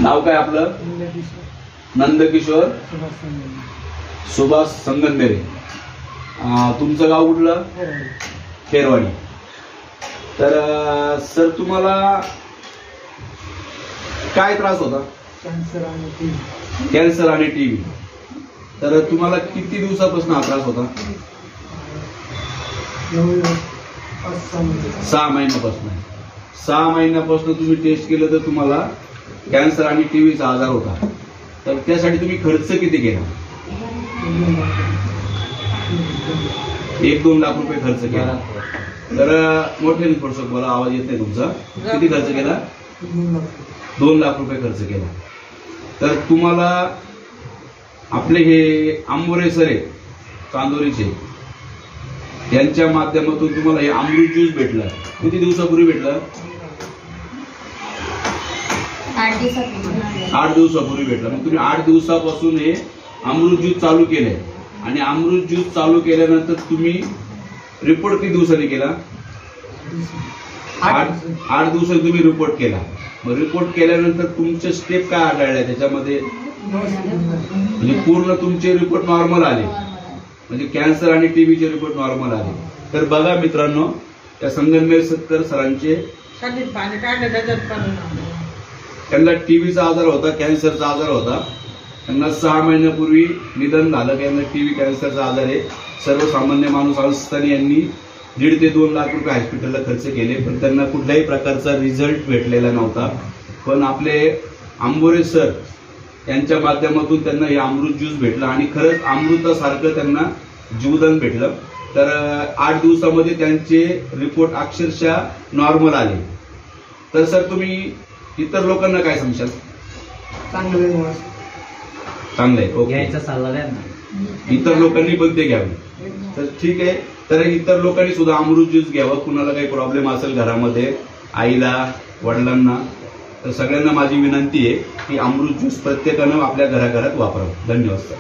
नाव काय आपलं? नंदकिशोर सुभाष संगमनेरे. तुमचं गाव कुठलं? खेरवाडी. तर सर तुम्हाला काय त्रास होता? कॅन्सर आणि टीबी. तर तुम्हाला किती दिवसापासून हा त्रास होता? 6 महिन्यापासून. 6 महिन्यापासून तुम्ही टेस्ट केलं तर तुम्हाला कॅन्सर आणि टीबीचा आजार होता. तर त्यासाठी तुम्ही खर्च किती केला? 1-2 लाख रुपये खर्च केला. तर मोठे थोडस बोला, आवाज येत नाही तुमचा. किती खर्च केला? 2 लाख रुपये खर्च केला. तर तुम्हाला आपले हे आंबोरे सर आहे चांदोरीचे, यांच्या माध्यमातून तुम्हाला हे अमृत ज्यूस भेटलं. किती दिवसापूर्वी भेटलं? 8 दिवसापूर्वी भेटलं. मग तुम्ही 8 दिवसापासून हे अमृत ज्यूस चालू केलंय. आणि अमृत ज्यूस चालू केल्यानंतर तुम्ही रिपोर्ट किती दिवसांनी केला? 8 दिवसांनी तुम्ही रिपोर्ट केला. मग रिपोर्ट केल्यानंतर तुमचे स्टेप काय आढळल्या त्याच्यामध्ये? म्हणजे पूर्ण तुमचे रिपोर्ट नॉर्मल आले, म्हणजे कॅन्सर आणि टीबीचे रिपोर्ट नॉर्मल आले. तर बघा मित्रांनो, त्या संगमनेर सरांचे त्यांना टीबीचा आजार होता, कॅन्सरचा आजार होता. त्यांना 6 महिन्यापूर्वी निधन झालं. त्यांना टीबी कॅन्सरचा आजार आहे. सर्वसामान्य माणूस असताना यांनी 1.5 ते 2 लाख रुपये हॉस्पिटलला खर्च केले, पण त्यांना कुठल्याही प्रकारचा रिझल्ट भेटलेला नव्हता. पण आपले आंबोरे सर यांच्या माध्यमातून त्यांना हे अमृत ज्यूस भेटलं आणि खरंच अमृतासारखं त्यांना जीवदान भेटलं. तर 8 दिवसामध्ये त्यांचे रिपोर्ट अक्षरशः नॉर्मल आले. तर सर तुम्ही इतर लोकांना काय सांगशाल? चांगलं आहे. ओके, घ्यायचा सल्ला द्या ना. इतर लोकांनी पण ते घ्यावे. तर ठीक आहे. तर इतर लोकांनी सुद्धा अमृत ज्यूस घ्यावं. कुणाला काही प्रॉब्लेम असेल घरामध्ये, आईला, वडिलांना, तर सगळ्यांना माझी विनंती आहे की अमृत ज्यूस प्रत्येकानं आपल्या घराघरात वापरावं. धन्यवाद सर.